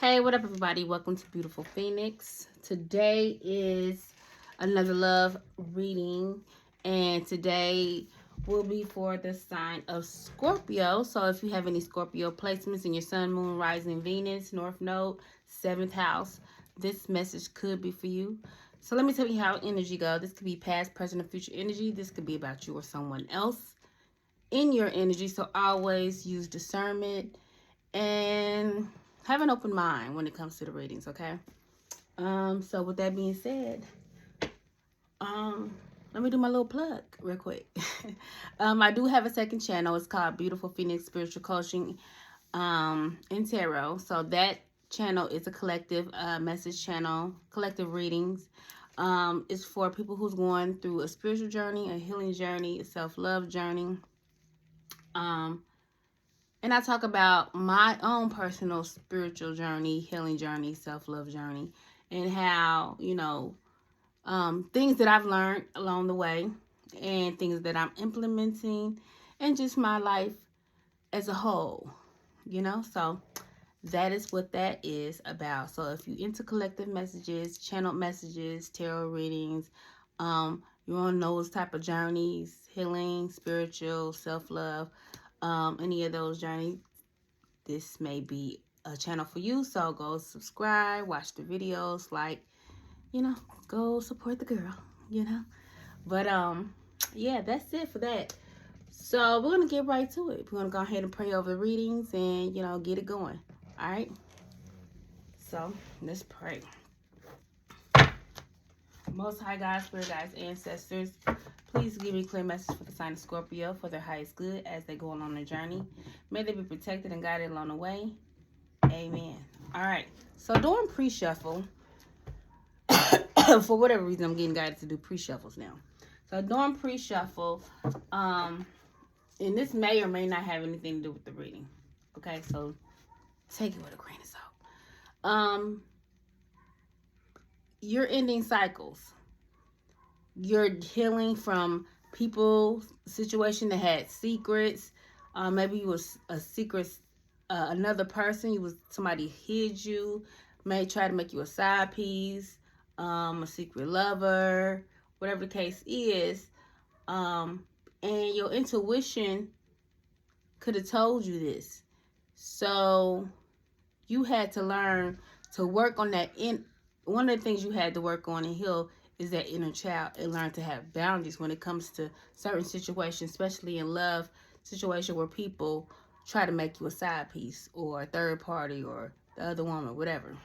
Hey, what up, everybody? Welcome to Beautiful Phoenix. Today is another love reading, and today will be for the sign of Scorpio. So, if you have any Scorpio placements in your Sun, Moon, Rising, Venus, North Node, 7th house, this message could be for you. So, let me tell you how energy goes. This could be past, present, or future energy. This could be about you or someone else in your energy. So, always use discernment and have an open mind when it comes to the readings, okay? So with that being said, let me do my little plug real quick. I do have a second channel. It's called Beautiful Phoenix Spiritual Coaching and Tarot. So that channel is a collective message channel, collective readings. It's for people who's going through a spiritual journey, a healing journey, a self-love journey. And I talk about my own personal spiritual journey, healing journey, self-love journey, and how, things that I've learned along the way and things that I'm implementing and just my life as a whole, So that is what that is about. So if you into collective messages, channeled messages, tarot readings, you're on those type of journeys, healing, spiritual, self-love, any of those journeys, this may be a channel for you. So go subscribe, watch the videos, go support the girl, But yeah, that's it for that. So we're gonna get right to it. We're gonna go ahead and pray over the readings and get it going. All right. So let's pray. Most High God, Spirit Guides, Ancestors, please give me a clear message for the sign of Scorpio for their highest good as they go along their journey. May they be protected and guided along the way. Amen. All right. So during pre-shuffle, for whatever reason, I'm getting guided to do pre-shuffles now. So during pre-shuffle, and this may or may not have anything to do with the reading. Okay, so take it with a grain of salt. You're ending cycles. You're healing from people, situation that had secrets. Maybe you was a secret, another person. You was somebody hid you, may try to make you a side piece, a secret lover, whatever the case is. And your intuition could have told you this. So you had to learn to work on that. One of the things you had to work on and heal is that inner child and learn to have boundaries when it comes to certain situations, especially in love situation where people try to make you a side piece or a third party or the other woman, whatever.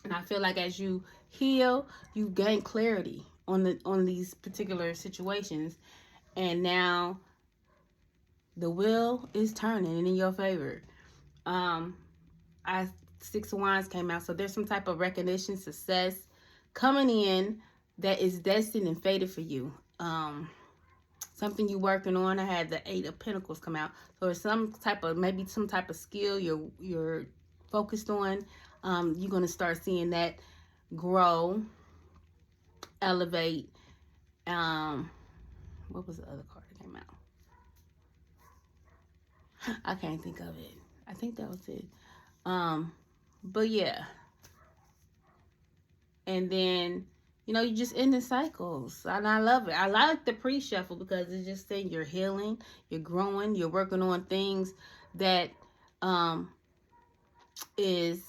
And I feel like as you heal, you gain clarity on these particular situations, and now the wheel is turning in your favor. Six of Wands came out, so there's some type of recognition, success coming in that is destined and fated for you. Something you're working on. I had the Eight of Pentacles come out, so it's maybe some type of skill you're focused on. You're gonna start seeing that grow, elevate. What was the other card that came out? I can't think of it. I think that was it. But yeah. And then, you just end the cycles. And I love it. I like the pre-shuffle because it's just saying you're healing, you're growing, you're working on things that is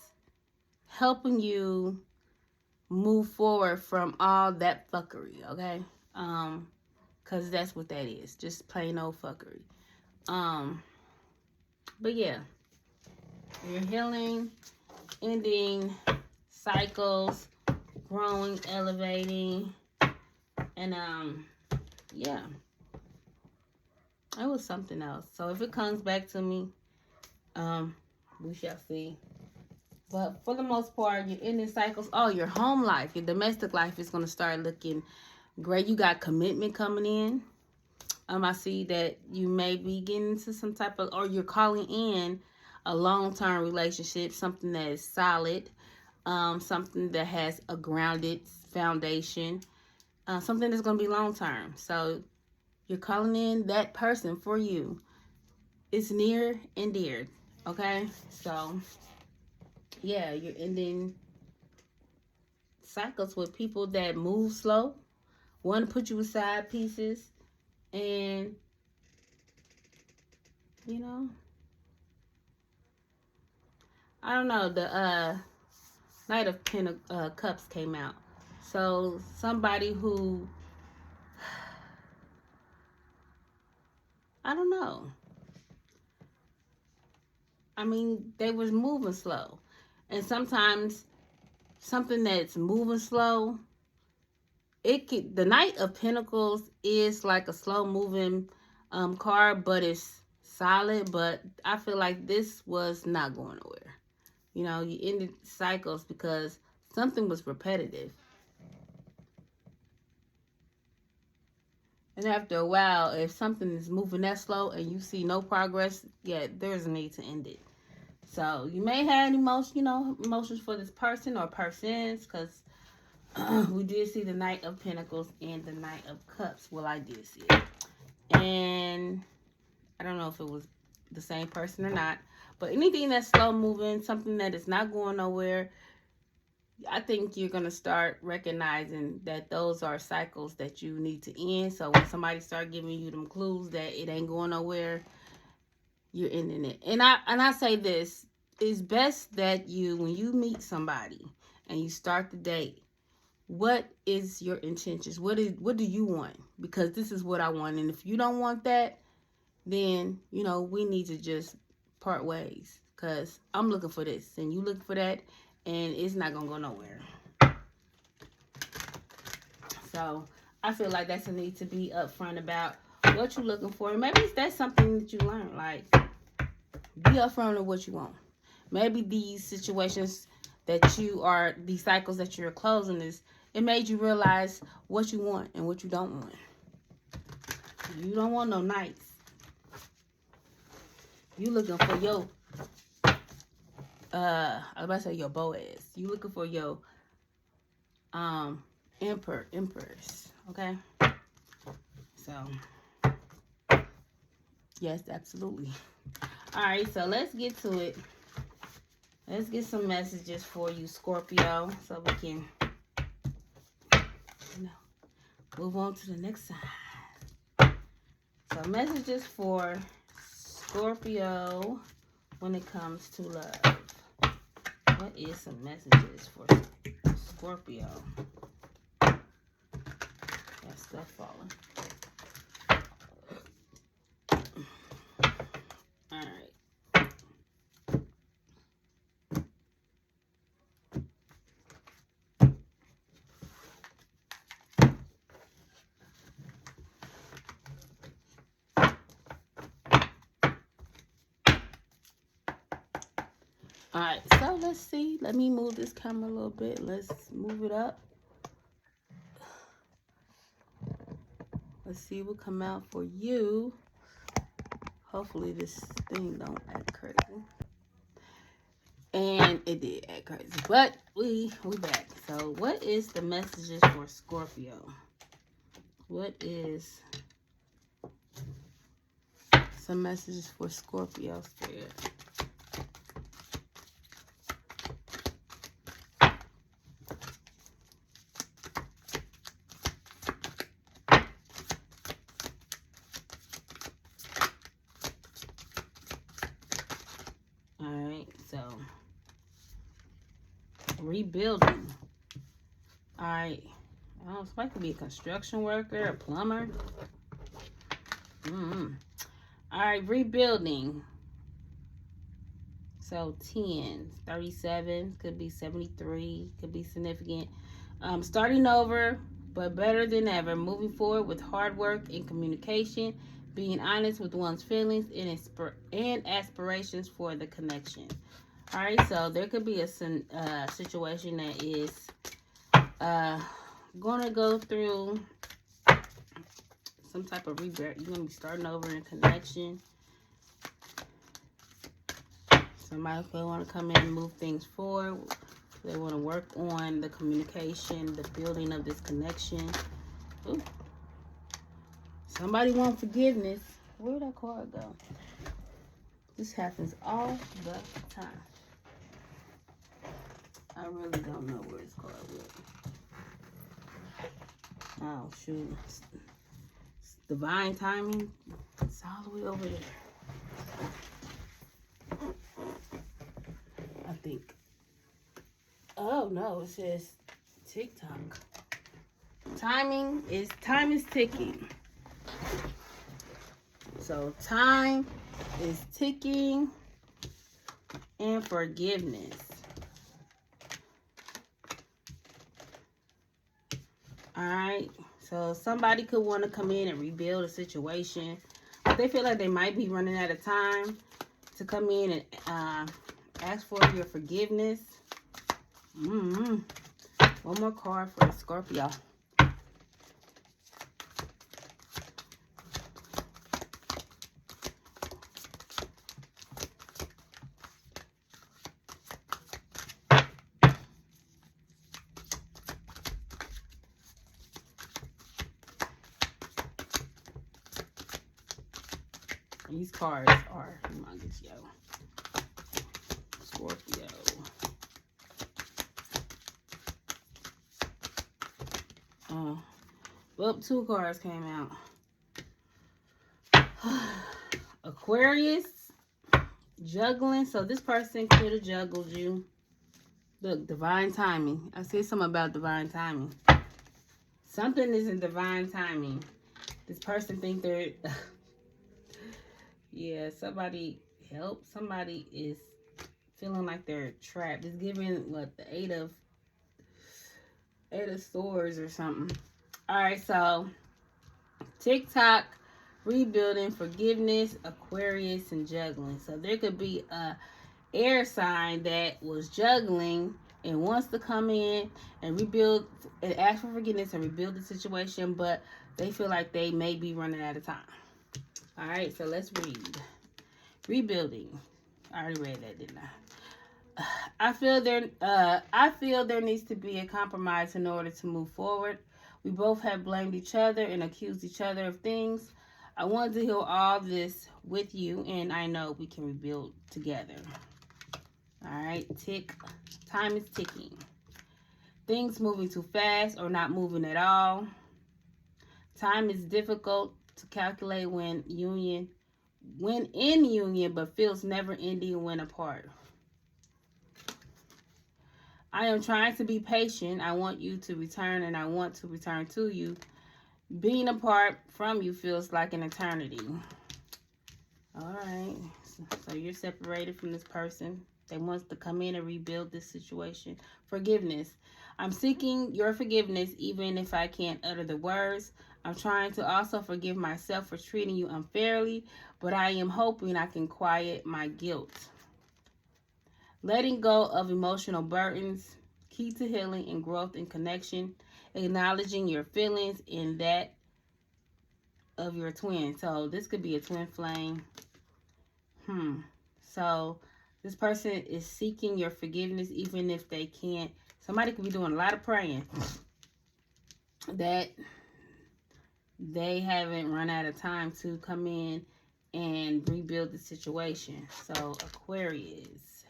helping you move forward from all that fuckery, okay? Because that's what that is. Just plain old fuckery. But yeah. You're healing, ending cycles, growing, elevating, and yeah, it was something else. So if it comes back to me, we shall see. But for the most part, you're ending cycles. Oh, your home life, your domestic life is going to start looking great. You got commitment coming in. I see that you may be getting into some type of, or you're calling in a long-term relationship, something that is solid, something that has a grounded foundation, something that's going to be long-term. So you're calling in that person for you. It's near and dear, okay? So Yeah, you're ending cycles with people that move slow, want to put you aside pieces, and you know, I don't know. The Knight of Cups came out, so somebody who I don't know. I mean, they was moving slow, and sometimes something that's moving slow, the Knight of Pentacles is like a slow moving card, but it's solid. But I feel like this was not going nowhere. You know, you ended cycles because something was repetitive. And after a while, if something is moving that slow and you see no progress, yeah, there's a need to end it. So you may have emotions for this person or persons, because we did see the Knight of Pentacles and the Knight of Cups. Well, I did see it. And I don't know if it was the same person or not. But anything that's slow moving, something that is not going nowhere, I think you're going to start recognizing that those are cycles that you need to end. So when somebody start giving you them clues that it ain't going nowhere, you're ending it. And I say this, it's best that when you meet somebody and you start the date, what is your intentions? What do you want? Because this is what I want. And if you don't want that, then, we need to just part ways. Because I'm looking for this and you look for that, and it's not going to go nowhere. So I feel like that's a need to be upfront about what you're looking for. Maybe that's something that you learn. Like, be upfront with what you want. Maybe these situations these cycles that you're closing it made you realize what you want and what you don't want. You don't want no knights. You looking for your, I was about to say your Boaz. You looking for your, empress. Okay? So, yes, absolutely. All right, so let's get to it. Let's get some messages for you, Scorpio, so we can move on to the next side. So messages for Scorpio when it comes to love. What is some messages for Scorpio? That stuff falling. All right. All right, so let's see. Let me move this camera a little bit. Let's move it up. Let's see what come out for you. Hopefully this thing don't act crazy. And it did act crazy. But we back. So what is the messages for Scorpio? What is some messages for Scorpio Spirit? Alright, so rebuilding. Alright. Somebody could be a construction worker, a plumber. Alright, rebuilding. So 10, 37, could be 73, could be significant. Starting over, but better than ever. Moving forward with hard work and communication. Being honest with one's feelings and aspirations for the connection. All right, so there could be a situation that is going to go through some type of rebirth. You're going to be starting over in connection. Somebody could want to come in and move things forward. They want to work on the communication, the building of this connection. Ooh. Somebody want forgiveness. Where'd that card go? This happens all the time. I really don't know where this card went. Oh, shoot. It's divine timing. It's all the way over there. I think. Oh, no. It says TikTok. Time is ticking. So time is ticking and forgiveness. All right. So somebody could want to come in and rebuild a situation, but they feel like they might be running out of time to come in and ask for your forgiveness. One more card for Scorpio. These cards are humongous, yo. Scorpio. Well, 2 cards came out. Aquarius, juggling. So this person could have juggled you. Look, divine timing. I said something about divine timing. Something isn't divine timing. This person think they're... yeah, somebody help. Somebody is feeling like they're trapped. It's giving, what, the Eight of Swords or something. All right, so TikTok, rebuilding, forgiveness, Aquarius, and juggling. So there could be a air sign that was juggling and wants to come in and rebuild and ask for forgiveness and rebuild the situation, but they feel like they may be running out of time. All right, so let's read. Rebuilding. I already read that, didn't I? I feel there needs to be a compromise in order to move forward. We both have blamed each other and accused each other of things. I wanted to heal all this with you, and I know we can rebuild together. All right, time is ticking. Things moving too fast or not moving at all. Time is difficult to calculate when in union, but feels never ending when apart. I am trying to be patient. I want you to return, and I want to return to you. Being apart from you feels like an eternity. All right. So you're separated from this person that wants to come in and rebuild this situation. Forgiveness. I'm seeking your forgiveness even if I can't utter the words. I'm trying to also forgive myself for treating you unfairly, but I am hoping I can quiet my guilt. Letting go of emotional burdens, key to healing and growth and connection. Acknowledging your feelings and that of your twin. So this could be a twin flame. So this person is seeking your forgiveness even if they can't. Somebody could be doing a lot of praying that they haven't run out of time to come in and rebuild the situation. So Aquarius.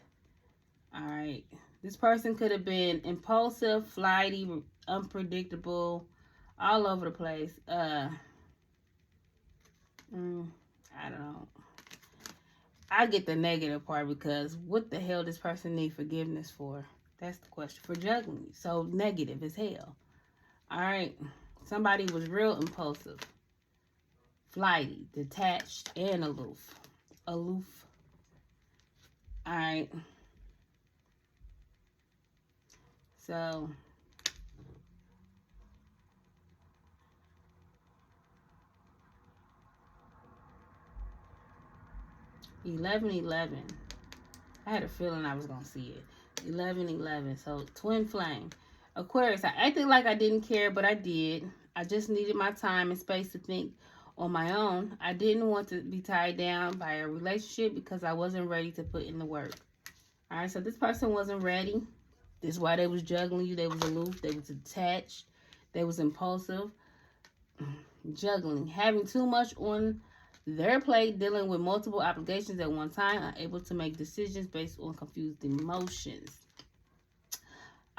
All right. This person could have been impulsive, flighty, unpredictable, all over the place. I don't know. I get the negative part because what the hell does person need forgiveness for? That's the question. For juggling. So negative as hell. All right. Somebody was real impulsive, flighty, detached, and aloof. All right. So 11-11. I had a feeling I was going to see it. 11-11. So twin flame. Aquarius, I acted like I didn't care, but I did. I just needed my time and space to think on my own. I didn't want to be tied down by a relationship because I wasn't ready to put in the work. All right, so this person wasn't ready. This is why they was juggling you. They was aloof. They was attached. They was impulsive. Juggling. Having too much on their plate, dealing with multiple obligations at one time, unable to make decisions based on confused emotions.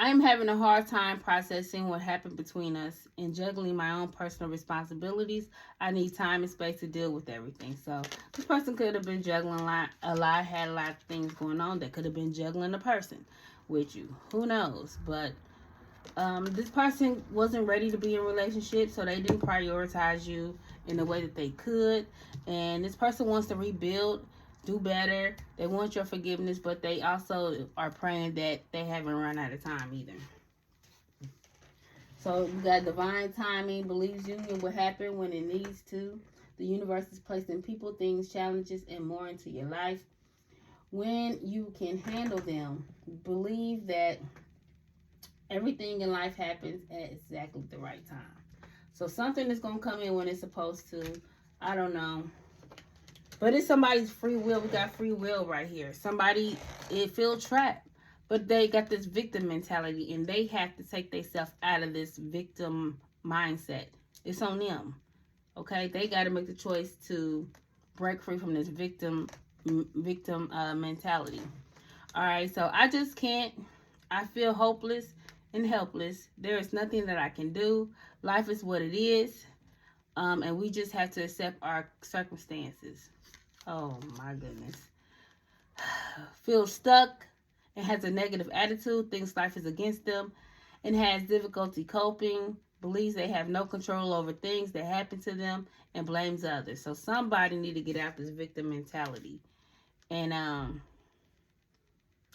I am having a hard time processing what happened between us and juggling my own personal responsibilities. I need time and space to deal with everything. So this person could have been juggling a lot, had a lot of things going on that could have been juggling a person with you. Who knows? But this person wasn't ready to be in a relationship, so they didn't prioritize you in the way that they could. And this person wants to rebuild, do better. They want your forgiveness, but they also are praying that they haven't run out of time either. So you got divine timing, believes union will happen when it needs to. The universe is placing people, things, challenges, and more into your life when you can handle them. Believe that everything in life happens at exactly the right time. So something is going to come in when it's supposed to. I don't know. But it's somebody's free will. We got free will right here. Somebody, it feels trapped. But they got this victim mentality, and they have to take themselves out of this victim mindset. It's on them. Okay? They got to make the choice to break free from this victim mentality. All right? So I just can't. I feel hopeless and helpless. There is nothing that I can do. Life is what it is. And we just have to accept our circumstances. Oh my goodness. Feels stuck and has a negative attitude, thinks life is against them, and has difficulty coping, believes they have no control over things that happen to them, and blames others. So somebody need to get out this victim mentality. And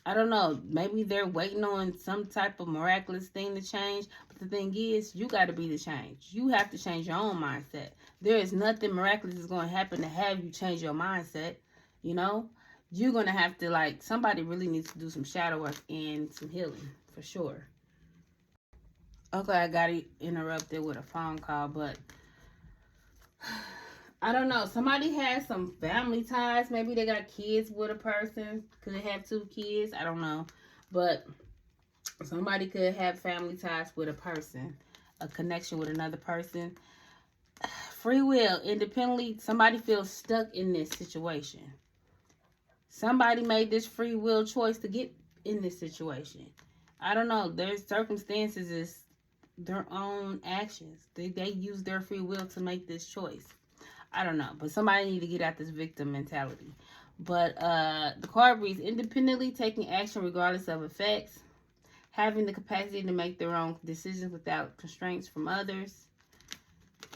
I don't know, maybe they're waiting on some type of miraculous thing to change. But the thing is, you got to be the change. You have to change your own mindset. There is nothing miraculous that's going to happen to have you change your mindset. You know, you're going to have to, like, somebody really needs to do some shadow work and some healing for sure. Okay, I got interrupted with a phone call, but I don't know. Somebody has some family ties. Maybe they got kids with a person. Could they have 2 kids? I don't know. But somebody could have family ties with a person, a connection with another person. Free will, independently, somebody feels stuck in this situation. Somebody made this free will choice to get in this situation. I don't know. Their circumstances is their own actions. They use their free will to make this choice. I don't know, but somebody need to get out this victim mentality. But the card reads, independently taking action regardless of effects, having the capacity to make their own decisions without constraints from others.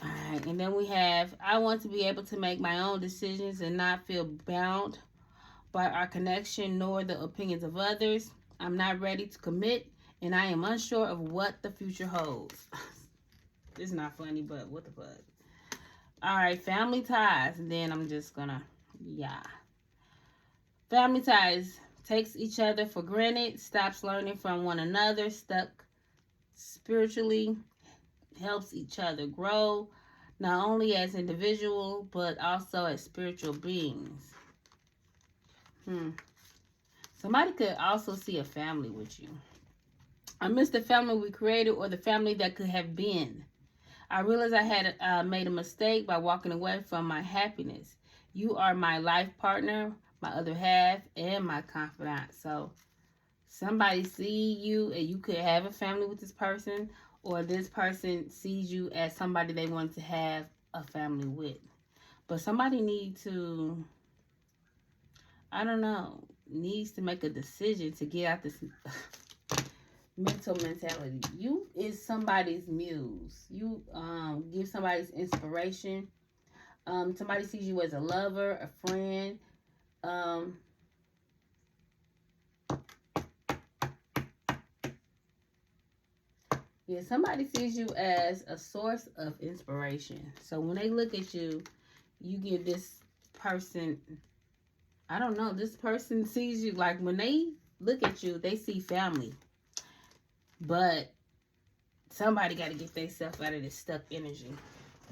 All right, and then we have, I want to be able to make my own decisions and not feel bound by our connection nor the opinions of others. I'm not ready to commit, and I am unsure of what the future holds. This is not funny, but what the fuck? All right, family ties. And then I'm just gonna, yeah. Family ties takes each other for granted, stops learning from one another, stuck spiritually, helps each other grow, not only as individual, but also as spiritual beings. Somebody could also see a family with you. I miss the family we created or the family that could have been. I realized I had made a mistake by walking away from my happiness. You are my life partner, my other half, and my confidant. So somebody see you and you could have a family with this person, or this person sees you as somebody they want to have a family with. But somebody needs to, I don't know, needs to make a decision to get out this mental mentality. You is somebody's muse. You give somebody's inspiration. Somebody sees you as a lover, a friend. Yeah, somebody sees you as a source of inspiration. So when they look at you, you give this person, I don't know, this person sees you, like when they look at you, they see family. But somebody got to get themselves out of this stuck energy.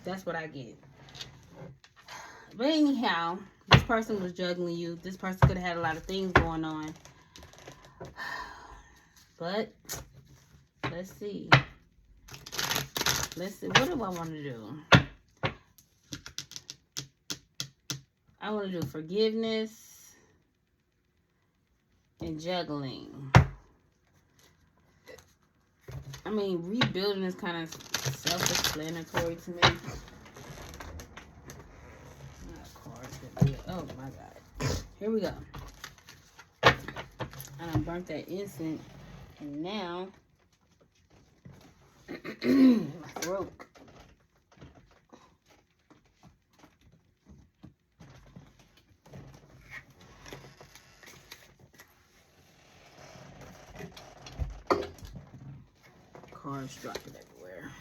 That's what I get. But anyhow, this person was juggling you. This person could have had a lot of things going on. But let's see. Let's see. What do I want to do? I want to do forgiveness and juggling. I mean, rebuilding is kind of self-explanatory to me. Oh my God. Here we go. I burnt that incense, and now my throat. Cards dropping everywhere.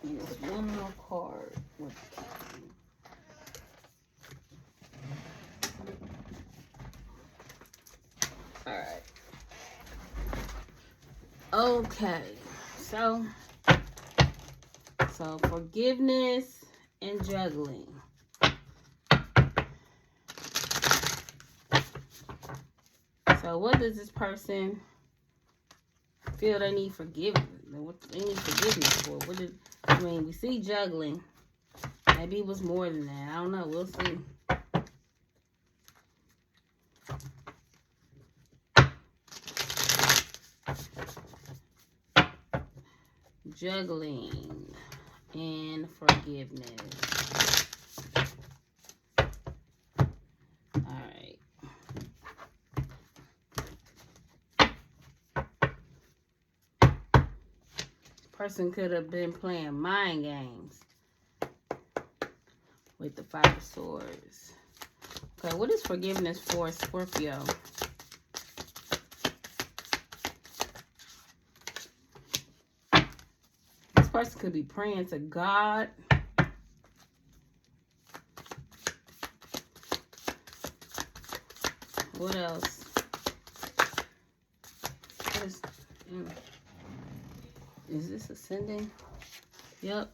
And there's one more card. Alright. Okay. So forgiveness and juggling. So what does this person feel they need forgiveness? What they need forgiveness for? I mean, we see juggling. Maybe it was more than that. I don't know. We'll see. Juggling and forgiveness. Alright. Person could have been playing mind games with the Five of Swords. Okay, what is forgiveness for Scorpio? This person could be praying to God. What else? Is this ascending? Yep.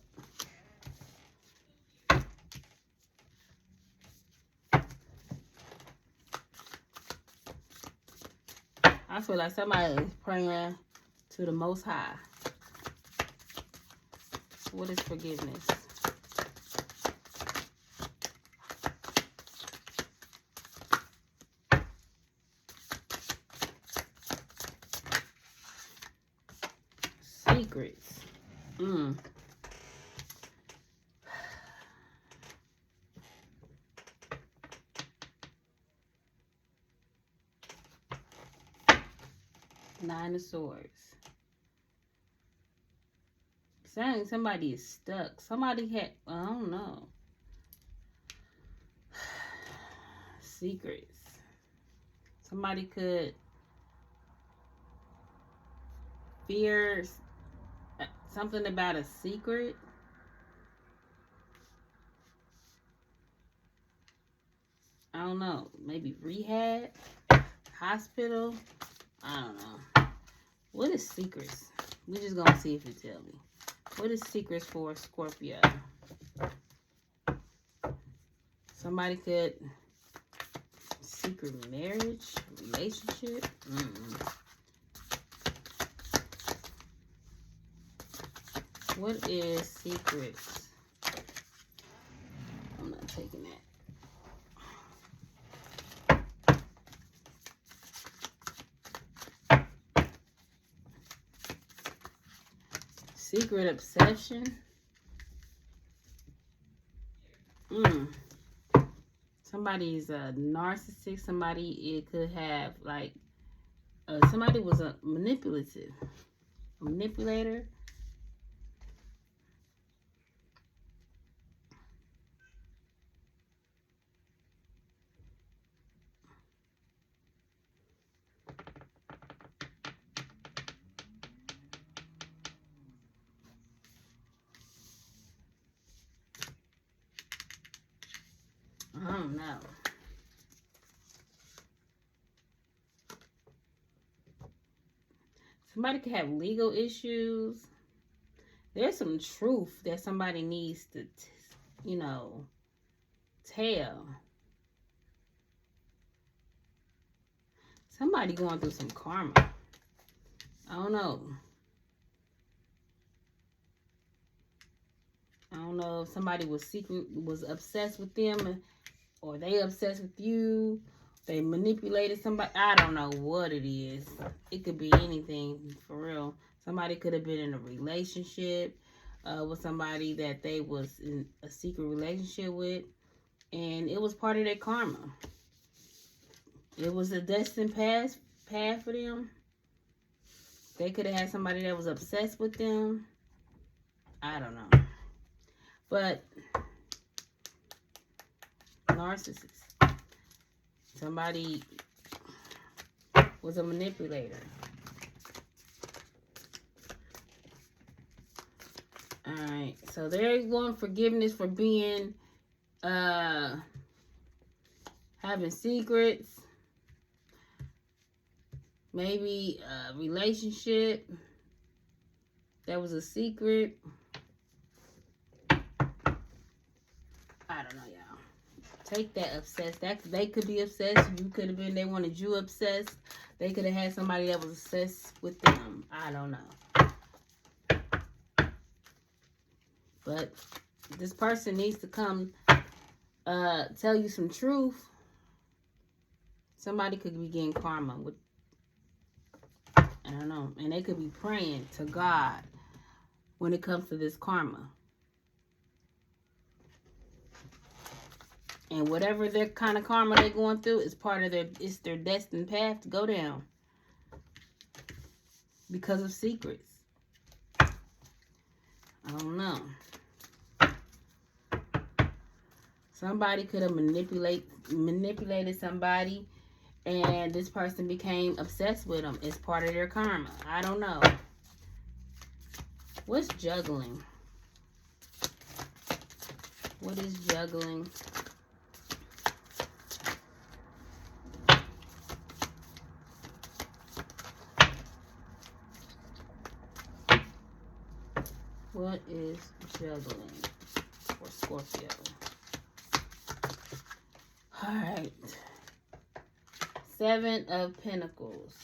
I feel like somebody is praying to the Most High. What is forgiveness? Secrets. Nine of Swords. Saying somebody is stuck. Somebody had, I don't know. Secrets. Somebody could fear something about a secret. I don't know. Maybe rehab, hospital. I don't know. What is secrets? We're just gonna see if you tell me. What is secrets for Scorpio? Somebody could secret marriage, relationship. What is secrets? I'm not taking that. Secret obsession. Somebody's a narcissist. Somebody, it could have like somebody was a manipulator. I don't know. Somebody could have legal issues. There's some truth that somebody needs to, tell. Somebody going through some karma. I don't know. I don't know if somebody was obsessed with them, or they obsessed with you. They manipulated somebody. I don't know what it is. It could be anything, for real. Somebody could have been in a relationship with somebody that they was in a secret relationship with, and it was part of their karma. It was a destined path for them. They could have had somebody that was obsessed with them. I don't know. But narcissist. Somebody was a manipulator. Alright. So they're going forgiveness for being having secrets. Maybe a relationship that was a secret. I don't know, y'all. Take that obsessed. That they could be obsessed. You could have been. They wanted you obsessed. They could have had somebody that was obsessed with them. I don't know. But this person needs to come tell you some truth. Somebody could be getting karma with. I don't know. And they could be praying to God when it comes to this karma. And whatever their kind of karma they're going through is part of it's their destined path to go down. Because of secrets. I don't know. Somebody could have manipulated somebody, and this person became obsessed with them. It's part of their karma. I don't know. What's juggling? What is juggling? What is juggling for Scorpio? Alright. 7 of Pentacles.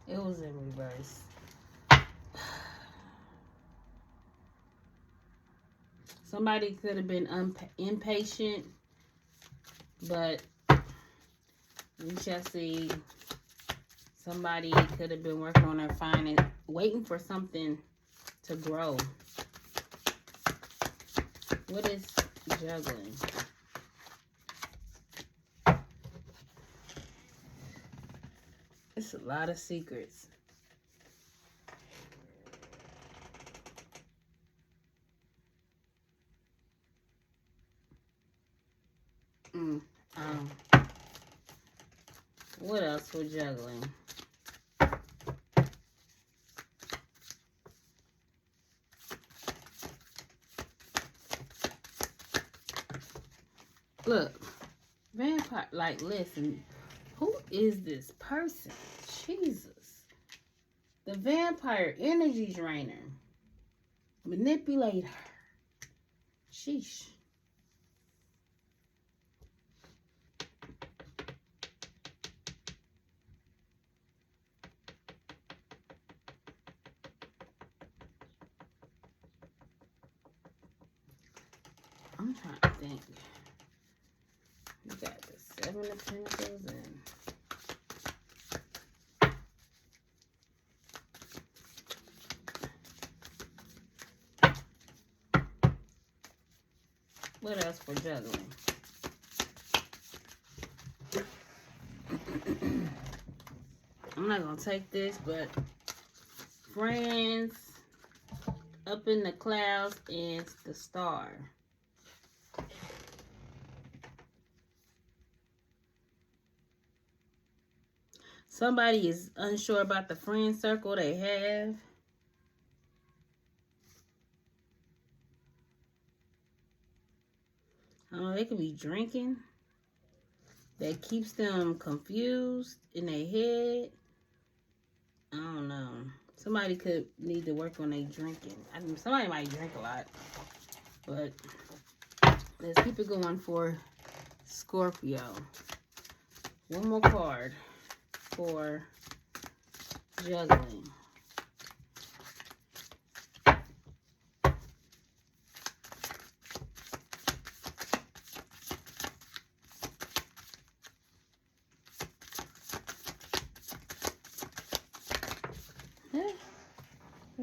It was in reverse. Somebody could have been impatient, but we shall see. Somebody could have been working on their finance, waiting for something to grow. What is juggling? It's a lot of secrets. What else for juggling? Look, vampire, like, listen, who is this person? Jesus. The vampire energy drainer. Manipulator. Sheesh. I'm trying to think. You got the 7 of Pentacles and what else for juggling? I'm not going to take this, but friends, up in the clouds, and the star. Somebody is unsure about the friend circle they have. They could be drinking. That keeps them confused in their head. I don't know. Somebody could need to work on their drinking. I mean, somebody might drink a lot. But let's keep it going for Scorpio. One more card for juggling.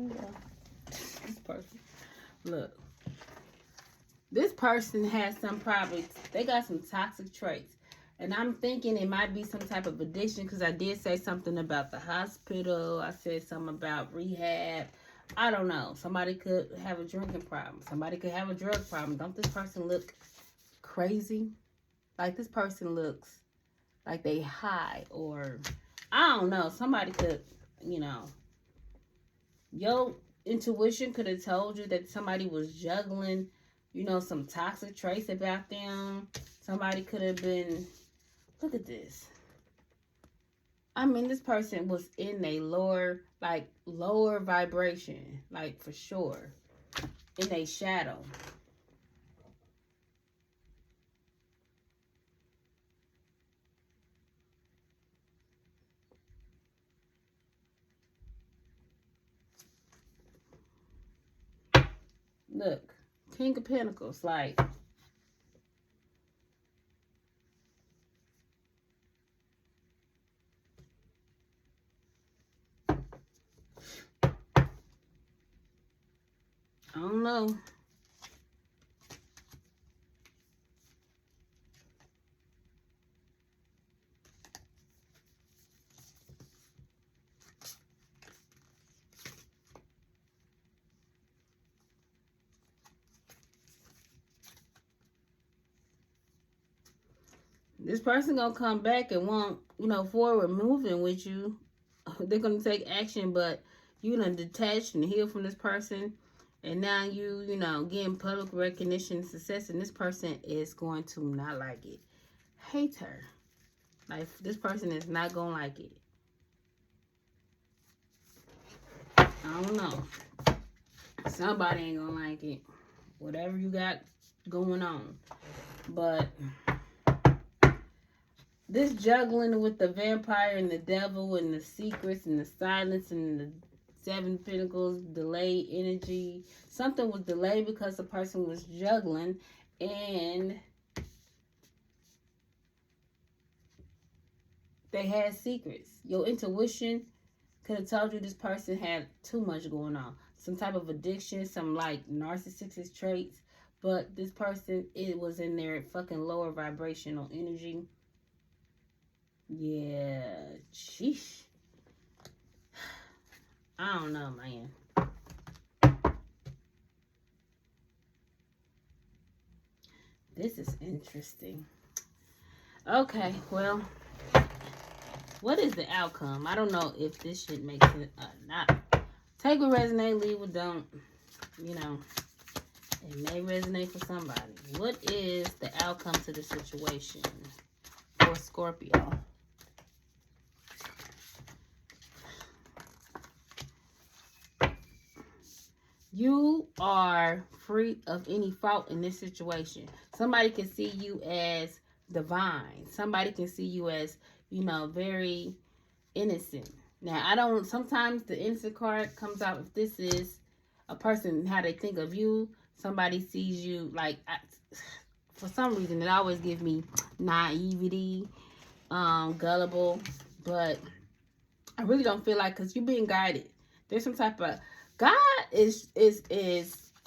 This person. Look. This person has some probably, they got some toxic traits. And I'm thinking it might be some type of addiction because I did say something about the hospital. I said something about rehab. I don't know. Somebody could have a drinking problem. Somebody could have a drug problem. Don't this person look crazy? Like this person looks like they high, or I don't know. Somebody could, you know, your intuition could have told you that somebody was juggling, you know, some toxic traits about them. Somebody could have been, look at this. I mean, this person was in a lower vibration, like for sure, in a shadow. Look, King of Pentacles, like, I don't know. This person gonna come back and want, you know, forward moving with you. They're gonna take action, but you done detached and healed from this person, and now you know, getting public recognition and success, and this person is going to not like it. Hate her. Like, this person is not gonna like it. I don't know. Somebody ain't gonna like it. Whatever you got going on. But this juggling with the vampire and the devil and the secrets and the silence and the Seven Pentacles, delayed energy. Something was delayed because the person was juggling, and they had secrets. Your intuition could have told you this person had too much going on. Some type of addiction, some like narcissistic traits. But this person, it was in their fucking lower vibrational energy. Yeah, sheesh. I don't know, man. This is interesting. Okay, well, what is the outcome? I don't know if this shit makes it or not. Take what resonate, leave what don't. You know, it may resonate for somebody. What is the outcome to the situation for Scorpio? You are free of any fault in this situation. Somebody can see you as divine. Somebody can see you as, you know, very innocent. Now, I don't, sometimes the innocent card comes out if this is a person, how they think of you. Somebody sees you like, for some reason, it always gives me naivety, gullible, but I really don't feel like, because you're being guided. There's some type of, God is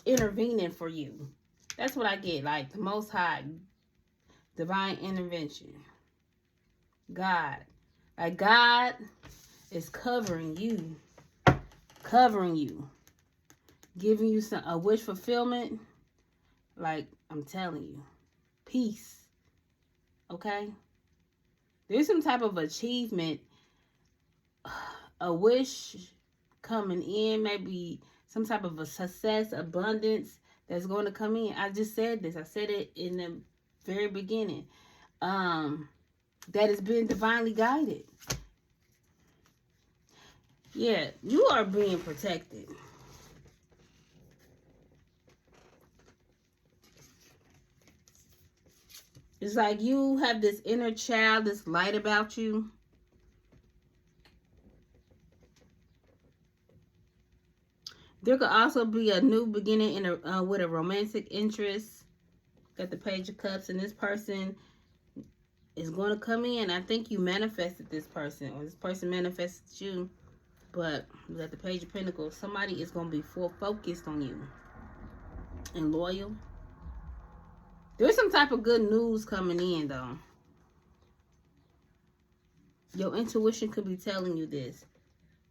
intervening for you. That's what I get, like the Most High, divine intervention. God, like God is covering you, giving you a wish fulfillment. Like, I'm telling you, peace. Okay, there's some type of achievement, a wish coming in, maybe some type of a success, abundance that's going to come in. I just said this. I said it in the very beginning. That is being divinely guided. Yeah, you are being protected. It's like you have this inner child, this light about you. There could also be a new beginning in with a romantic interest. Got the Page of Cups, and this person is going to come in. I think you manifested this person, or this person manifested you. But at the Page of Pentacles, somebody is going to be full focused on you and loyal. There's some type of good news coming in, though. Your intuition could be telling you this,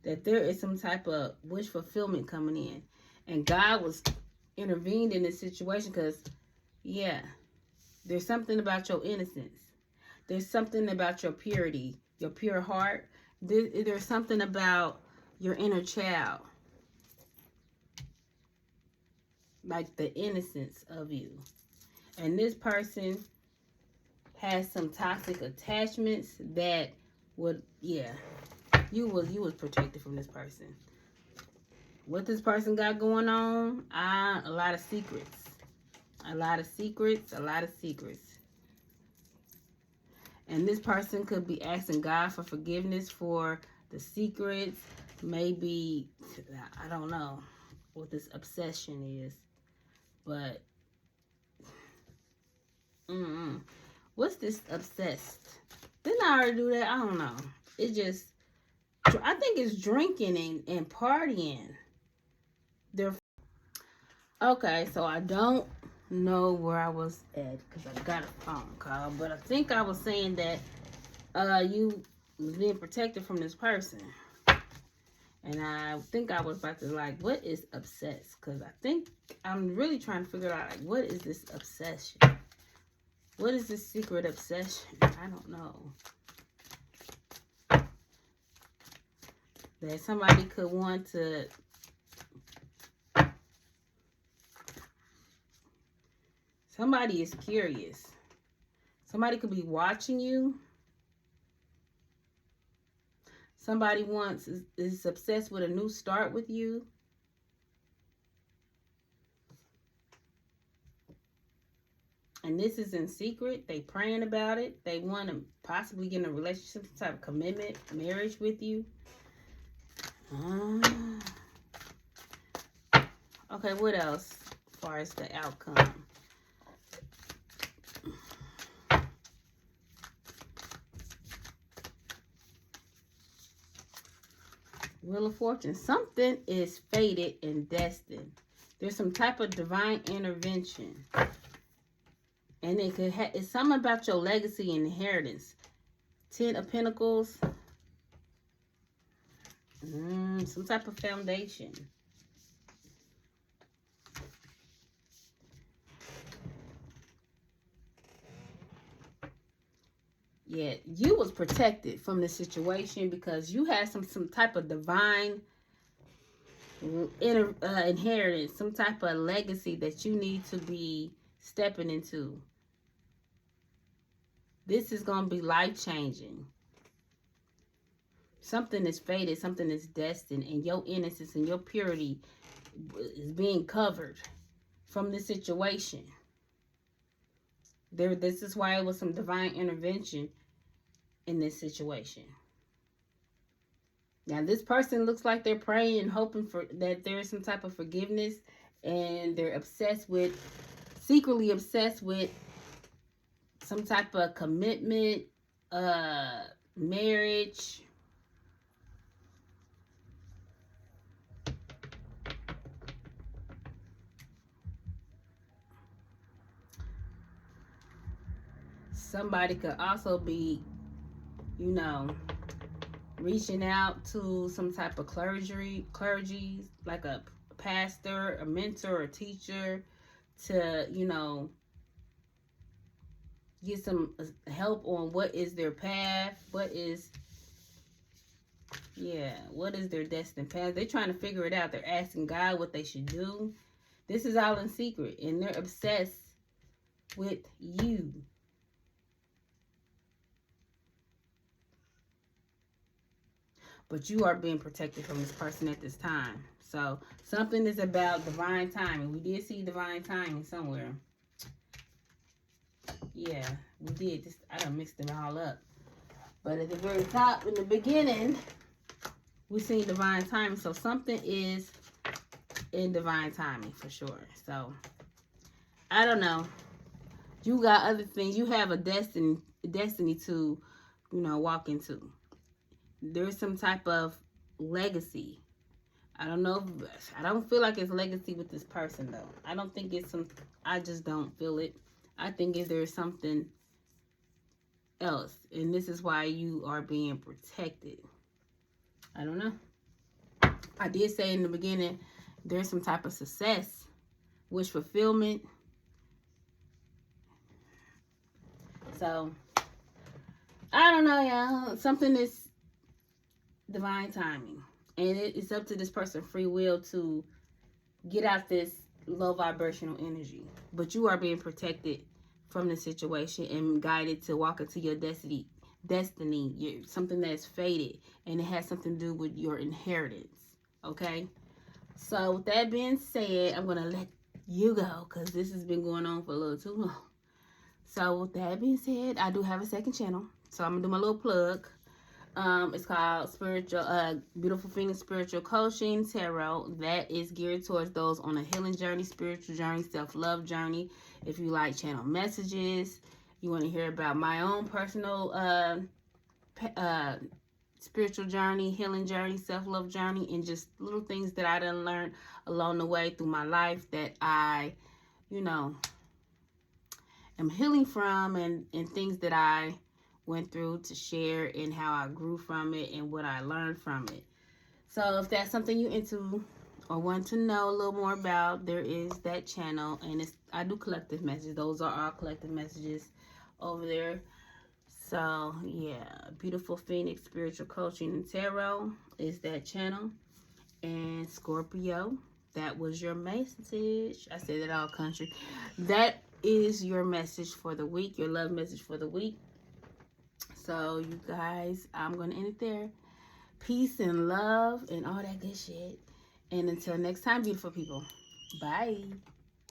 that there is some type of wish fulfillment coming in. And God was intervened in this situation because, yeah, there's something about your innocence. There's something about your purity, your pure heart. There's something about your inner child. Like the innocence of you. And this person has some toxic attachments that would, yeah, you was protected from this person. What this person got going on? A lot of secrets. A lot of secrets. A lot of secrets. And this person could be asking God for forgiveness for the secrets. Maybe, I don't know what this obsession is. But, what's this obsessed? Didn't I already do that? I don't know. It just, I think it's drinking and partying. Okay, so I don't know where I was at because I got a phone call, but I think I was saying that you was being protected from this person. And I think I was about to what is obsessed? Because I think I'm really trying to figure out what is this obsession? What is this secret obsession? I don't know. That somebody could want to somebody is curious. Somebody could be watching you. Somebody is obsessed with a new start with you. And this is in secret. They praying about it. They want to possibly get in a relationship, some type of commitment, marriage with you. Okay, what else as far as the outcome? Wheel of Fortune. Something is fated and destined. There's some type of divine intervention. And it could it's something about your legacy and inheritance. 10 of Pentacles. Some type of foundation. Yeah, you was protected from this situation because you had some type of divine inheritance, some type of legacy that you need to be stepping into. This is going to be life-changing. Something is fated, something is destined, and your innocence and your purity is being covered from this situation. This is why it was some divine intervention in this situation. Now, this person looks like they're praying and hoping for that there's some type of forgiveness, and they're secretly obsessed with some type of commitment, marriage. Somebody could also be, reaching out to some type of clergy, like a pastor, a mentor, a teacher, to, get some help on what is their path, what is their destined path. They're trying to figure it out. They're asking God what they should do. This is all in secret, and they're obsessed with you. But you are being protected from this person at this time. So something is about divine timing. We did see divine timing somewhere. Yeah, we did. I done mixed them all up. But at the very top, in the beginning, we seen divine timing. So something is in divine timing for sure. So I don't know. You got other things. You have a destiny to, walk into. There's some type of legacy. I don't know. I don't feel like it's legacy with this person though. I don't think it's some. I just don't feel it. I think if there's something else, and this is why you are being protected. I don't know. I did say in the beginning, there's some type of success, wish fulfillment. So I don't know, y'all. Something is divine timing, and it's up to this person free will to get out this low vibrational energy. But you are being protected from the situation and guided to walk into your destiny, something that's fated, and it has something to do with your inheritance. Okay, so with that being said, I'm gonna let you go because this has been going on for a little too long. So with that being said, I do have a second channel, so I'm gonna do my little plug. It's called Beautiful Phoenix Spiritual Coaching Tarot. That is geared towards those on a healing journey, spiritual journey, self-love journey. If you like channel messages, you want to hear about my own personal spiritual journey, healing journey, self-love journey, and just little things that I done learned along the way through my life that I, am healing from, and things that I went through to share and how I grew from it and what I learned from it. So if that's something you're into or want to know a little more about, there is that channel, and I do collective messages. Those are all collective messages over there. So yeah, Beautiful Phoenix Spiritual Coaching and Tarot is that channel. And Scorpio, that was your message. I said that all country. That is your message for the week, your love message for the week. So you guys, I'm going to end it there. Peace and love and all that good shit. And until next time, beautiful people. Bye.